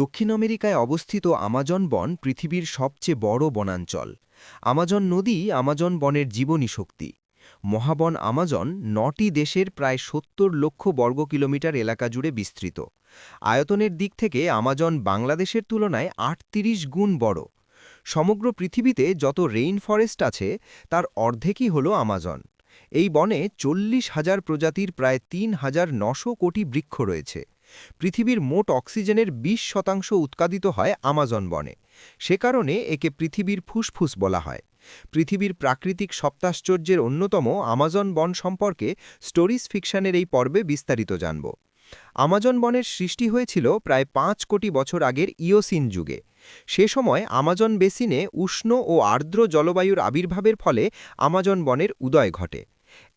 দক্ষিণ আমেরিকায় অবস্থিত আমাজন বন পৃথিবীর সবচেয়ে বড় বনাঞ্চল। আমাজন নদী আমাজন বনের জীবনী শক্তি। মহাবন আমাজন ৯টি দেশের প্রায় ৭০ লক্ষ বর্গ কিলোমিটার এলাকা জুড়ে বিস্তৃত। আয়তনের দিক থেকে আমাজন বাংলাদেশের তুলনায় ৩৮ গুণ বড়। সমগ্র পৃথিবীতে যত রেইন ফরেস্ট আছে তার অর্ধেকই হল আমাজন। এই বনে ৪০,০০০ প্রজাতির প্রায় ৩,৯০০ কোটি বৃক্ষ রয়েছে। পৃথিবীর মোট অক্সিজেনের ২০% উৎপাদিত হয় আমাজন বনে। সে কারণে একে পৃথিবীর ফুসফুস বলা হয়। পৃথিবীর প্রাকৃতিক সপ্তাশ্চর্যের অন্যতম আমাজন বন সম্পর্কে স্টোরিজ ফিকশনের এই পর্বে বিস্তারিত জানব। আমাজন বনের সৃষ্টি হয়েছিল প্রায় ৫ কোটি বছর আগের ইওসিন যুগে। সে সময় আমাজন বেসিনে উষ্ণ ও আর্দ্র জলবায়ুর আবির্ভাবের ফলে আমাজন বনের উদয় ঘটে।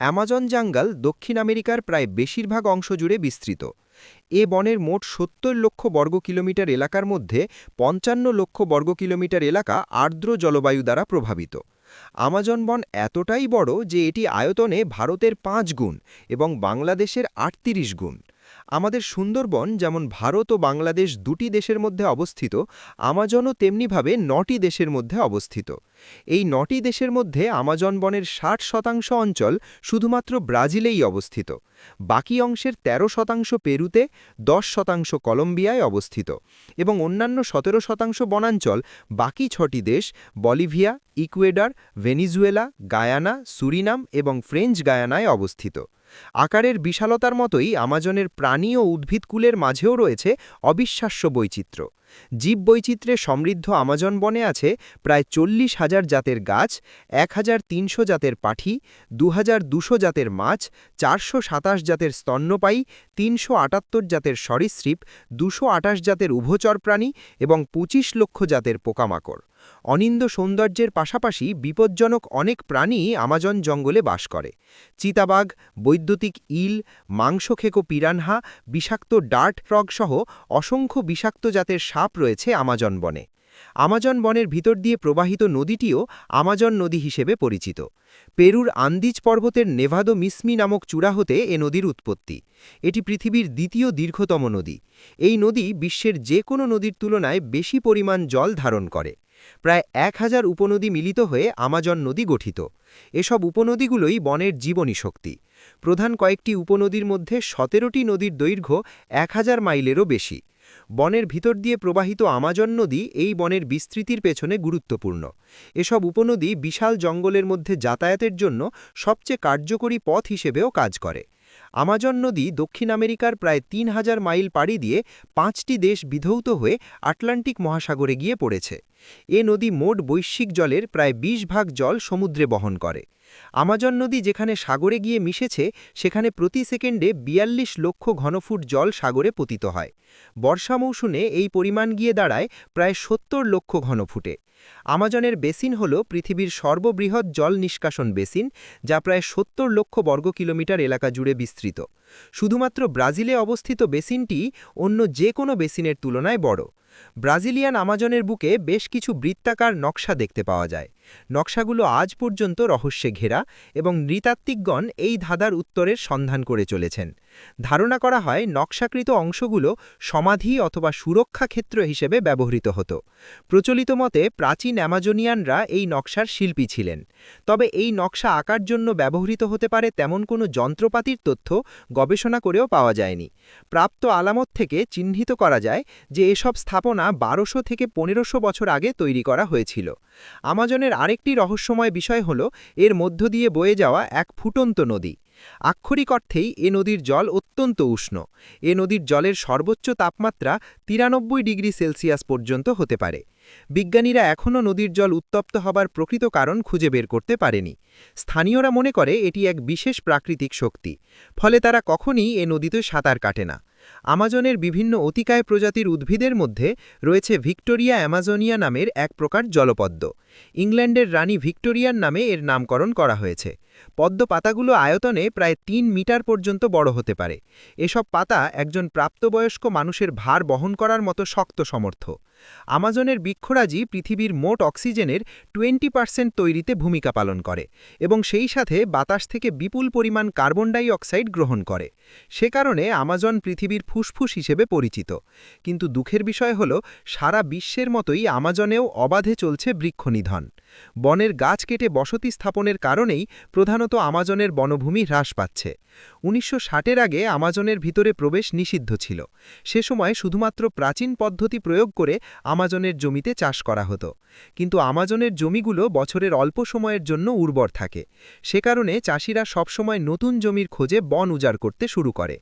অ্যামাজন জঙ্গল দক্ষিণ আমেরিকার প্রায় বেশিরভাগ অংশ জুড়ে বিস্তৃত। এ বনের মোট ৭০ লক্ষ বর্গ কিলোমিটার এলাকার মধ্যে ৫৫ লক্ষ বর্গ কিলোমিটার এলাকা আর্দ্র জলবায়ু দ্বারা প্রভাবিত। আমাজন বন এতটাই বড় যে এটি আয়তনে ভারতের ৫ গুণ এবং বাংলাদেশের ৩৮ গুণ। আমাদের সুন্দরবন যেমন ভারত ও বাংলাদেশ দুটি দেশের মধ্যে অবস্থিত, আমাজনও তেমনিভাবে ৯টি দেশের মধ্যে অবস্থিত। এই ৯টি দেশের মধ্যে আমাজন বনের ৬০% অঞ্চল শুধুমাত্র ব্রাজিলেই অবস্থিত। বাকি অংশের ১৩% পেরুতে, ১০% কলম্বিয়ায় অবস্থিত এবং অন্যান্য ১৭% বনাঞ্চল বাকি ৬টি দেশ Bolivia, Ecuador, Venezuela, Guyana, Surinam এবং ফ্রেঞ্চ গায়ানায় অবস্থিত। আকারের বিশালতার মতোই আমাজনের প্রাণী ও উদ্ভিদকুলের মাঝেও রয়েছে অবিশ্বাস্য বৈচিত্র্য। জীববৈচিত্র্যে সমৃদ্ধ আমাজন বনে আছে প্রায় ৪০,০০০ জাতের গাছ, ১,৩০০ জাতের পাখি, ২,২০০ জাতের মাছ, ৪২৭ জাতের স্তন্যপায়ী, ৩৭৮ জাতের সরীসৃপ, ২২৮ জাতের উভচর প্রাণী এবং ২৫ লক্ষ জাতের পোকামাকড়। অনিন্দ্য সৌন্দর্যের পাশাপাশি বিপজ্জনক অনেক প্রাণী আমাজন জঙ্গলে বাস করে। চিতাবাঘ, বৈদ্যুতিক ইল, মাংসখেকো পিরানহা, বিষাক্ত ডার্ট ফ্রগ সহ অসংখ্য বিষাক্ত জাতের সাপ রয়েছে আমাজন বনে। আমাজন বনের ভিতর দিয়ে প্রবাহিত নদীটিও আমাজন নদী হিসেবে পরিচিত। পেরুর আন্দিজ পর্বতের নেভাদো মিসমি নামক চূড়া হতে এ নদীর উৎপত্তি। এটি পৃথিবীর দ্বিতীয় দীর্ঘতম নদী। এই নদী বিশ্বের যে কোনো নদীর তুলনায় বেশি পরিমাণ জল ধারণ করে। প্রায় ১,০০০ উপনদী মিলিত হয়ে আমাজন নদী গঠিত। এসব উপনদীগুলোই বনের জীবনী শক্তি। প্রধান কয়েকটি উপনদীর মধ্যে ১৭টি নদীর দৈর্ঘ্য ১,০০০ মাইলেরও বেশি। বনের ভিতর দিয়ে প্রবাহিত আমাজন নদী এই বনের বিস্তৃতির পেছনে গুরুত্বপূর্ণ। এসব উপনদী বিশাল জঙ্গলের মধ্যে যাতায়াতের জন্য সবচেয়ে কার্যকরী পথ হিসেবেও কাজ করে। আমাজন নদী দক্ষিণ আমেরিকার প্রায় ৩,০০০ মাইল পাড়ি দিয়ে ৫টি দেশ বিধৌত হয়ে আটলান্টিক মহাসাগরে গিয়ে পড়েছে। এ নদী মোট বৈশ্বিক জলের প্রায় ২০ ভাগ জল সমুদ্রে বহন করে। আমাজন নদী যেখানে সাগরে গিয়ে মিশেছে সেখানে প্রতি সেকেন্ডে ৪২ লক্ষ ঘনফুট জল সাগরে পতিত হয়। বর্ষা মৌসুমে এই পরিমাণ গিয়ে দাঁড়ায় প্রায় ৭০ লক্ষ ঘনফুটে। আমাজনের বেসিন হল পৃথিবীর সর্ববৃহৎ জল নিষ্কাশন বেসিন, যা প্রায় ৭০ লক্ষ বর্গ কিলোমিটার এলাকা জুড়ে বিস্তৃত। শুধুমাত্র ব্রাজিলে অবস্থিত বেসিনটি অন্য যে কোনো বেসিনের তুলনায় বড়। ব্রাজিলিয়ান আমাজনের বুকে বেশ কিছু বৃত্তাকার নকশা দেখতে পাওয়া যায়। নকশাগুলো আজ পর্যন্ত রহস্যে ঘেরা এবং নৃতাত্ত্বিকগণ এই ধাঁধার উত্তরের সন্ধান করে চলেছেন। ধারণা করা হয় নকশাকৃত অংশগুলো সমাধি অথবা সুরক্ষা ক্ষেত্র হিসেবে ব্যবহৃত হতো। প্রচলিত মতে প্রাচীন অ্যামাজনিয়ানরা এই নকশার শিল্পী ছিলেন। তবে এই নকশা আঁকার জন্য ব্যবহৃত হতে পারে তেমন কোনো যন্ত্রপাতির তথ্য গবেষণা করেও পাওয়া যায়নি। প্রাপ্ত আলামত থেকে চিহ্নিত করা যায় যে এসব স্থাপনা ১২০০ থেকে ১৫০০ বছর আগে তৈরি করা হয়েছিল। আমাজনের আরেকটি রহস্যময় বিষয় হল এর মধ্য দিয়ে বয়ে যাওয়া এক ফুটন্ত নদী। আক্ষরিক অর্থেই এ নদীর জল অত্যন্ত উষ্ণ। এ নদীর জলের সর্বোচ্চ তাপমাত্রা ৯৩ ডিগ্রি সেলসিয়াস পর্যন্ত হতে পারে। বিজ্ঞানীরা এখনও নদীর জল উত্তপ্ত হবার প্রকৃত কারণ খুঁজে বের করতে পারেনি। স্থানীয়রা মনে করে এটি এক বিশেষ প্রাকৃতিক শক্তি, ফলে তারা কখনই এ নদীতে সাঁতার কাটে না। আমাজনের বিভিন্ন অতিকায় প্রজাতির উদ্ভিদের মধ্যে রয়েছে ভিক্টোরিয়া অ্যামাজোনিয়া নামের এক প্রকার জলপদ্ম। ইংল্যান্ডের রানী ভিক্টোরিয়ার নামে এর নামকরণ করা হয়েছে। পদ্ম পাতাগুলো আয়তনে প্রায় 3 মিটার পর্যন্ত বড় হতে পারে। এসব পাতা একজন প্রাপ্তবয়স্ক মানুষের ভার বহন করার মতো শক্ত সমর্থ। আমাজনের বৃক্ষরাজি পৃথিবীর মোট অক্সিজেনের 20% তৈরিতে ভূমিকা পালন করে এবং সেই সাথে বাতাস থেকে বিপুল পরিমাণ কার্বন ডাই অক্সাইড গ্রহণ করে। সে কারণে আমাজন পৃথিবীর ফুসফুস হিসেবে পরিচিত। কিন্তু দুঃখের বিষয় হল, সারা বিশ্বের মতোই আমাজনেও অবাধে চলছে বৃক্ষনিধন। বনের গাছ কেটে বসতি স্থাপনের কারণেই প্রধানত আমাজনের বনভূমি হ্রাস পাচ্ছে। 1960-এর আগে আমাজনের ভিতরে প্রবেশ নিষিদ্ধ ছিল। সে সময় শুধুমাত্র প্রাচীন পদ্ধতি প্রয়োগ করে আমাজনের জমিতে চাষ করা হতো। কিন্তু আমাজনের জমিগুলো বছরের অল্প সময়ের জন্য উর্বর থাকে। সে কারণে চাষিরা সবসময় নতুন জমির খোঁজে বন উজাড় করতে শুরু করে।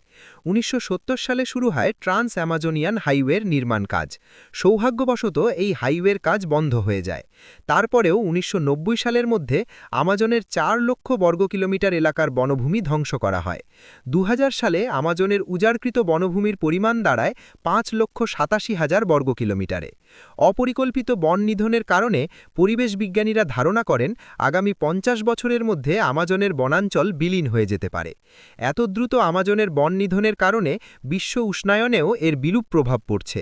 1970 সালে শুরু হয় ট্রান্স অ্যামাজনিয়ান হাইওয়ের নির্মাণ কাজ। সৌভাগ্যবশত এই হাইওয়ের কাজ বন্ধ হয়ে যায়। তারপরেও 1990 সালের মধ্যে আমাজনের 4 লক্ষ বর্গ কিলোমিটার এলাকার বনভূমি ধ্বংস করা হয়। 2000 সালে আমাজনের উজাড়কৃত বনভূমির পরিমাণ দাঁড়ায় 5,87,000 বর্গ কিলোমিটারে। অপরিকল্পিত বন নিধনের কারণে পরিবেশ বিজ্ঞানীরা ধারণা করেন আগামী 50 বছরের মধ্যে আমাজনের বনাঞ্চল বিলীন হয়ে যেতে পারে। এত দ্রুত আমাজনের বন নিধনের কারণে বিশ্ব উষ্ণায়নেও এর বিরূপ প্রভাব পড়ছে।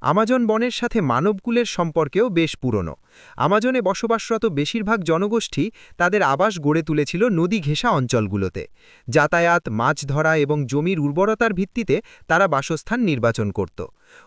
আমাজন বনের সাথে মানবকুলের সম্পর্কেও বেশ পুরনো। আমাজনে বসবাসরত বেশিরভাগ জনগোষ্ঠী তাদের আবাস গড়ে তুলেছিল নদী ঘেঁষা অঞ্চলগুলোতে। যাতায়াত, মাছ ধরা এবং জমির উর্বরতার ভিত্তিতে তারা বাসস্থান নির্বাচন করত।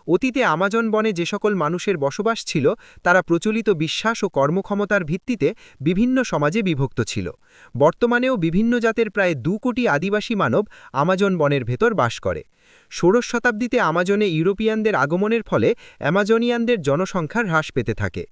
অতীতে আমাজন বনে যে সকল মানুষের বসবাস ছিল, তারা প্রচলিত বিশ্বাস ও কর্মক্ষমতার ভিত্তিতে বিভিন্ন সমাজে বিভক্ত ছিল। বর্তমানেও বিভিন্ন জাতের প্রায় 2 কোটি আদিবাসী মানব আমাজন বনের ভেতর বাস করে। ষোড়শ শতাব্দীতে আমাজনে ইউরোপিয়ানদের আগমনের ফলে অ্যামাজনিয়ানদের জনসংখ্যা হ্রাস পেতে থাকে।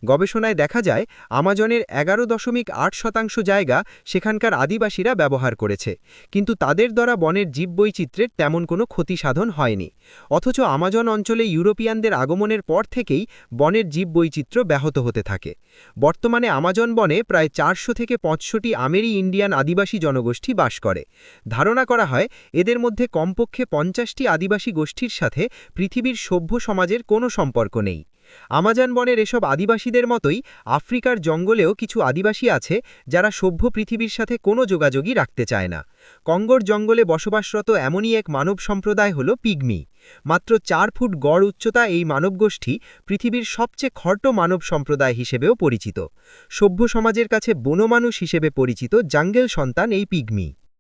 গবেষণায় দেখা যায় আমাজনের 11.8% জায়গা সেখানকার আদিবাসীরা ব্যবহার করেছে, কিন্তু তাদের দ্বারা বনের জীববৈচিত্র্যের তেমন কোনো ক্ষতি সাধন হয়নি। অথচ আমাজন অঞ্চলে ইউরোপিয়ানদের আগমনের পর থেকেই বনের জীববৈচিত্র্য ব্যাহত হতে থাকে। বর্তমানে আমাজন বনে প্রায় 400 থেকে 500টি আমেরি ইন্ডিয়ান আদিবাসী জনগোষ্ঠী বাস করে। ধারণা করা হয় এদের মধ্যে কমপক্ষে 50টি আদিবাসী গোষ্ঠীর সাথে পৃথিবীর সভ্য সমাজের কোনো সম্পর্ক নেই। আমাজন বনের এসব আদিবাসীদের মতোই আফ্রিকার জঙ্গলেও কিছু আদিবাসী আছে যারা সভ্য পৃথিবীর সাথে কোনো যোগাযোগই রাখতে চায় না। কঙ্গোর জঙ্গলে বসবাসরত এমনই এক মানব সম্প্রদায় হল পিগমি। মাত্র 4 ফুট গড় উচ্চতা এই মানবগোষ্ঠী পৃথিবীর সবচেয়ে খর্ট মানব সম্প্রদায় হিসেবেও পরিচিত। সভ্য সমাজের কাছে বনমানুষ হিসেবে পরিচিত জাঙ্গেল সন্তান এই পিগমি।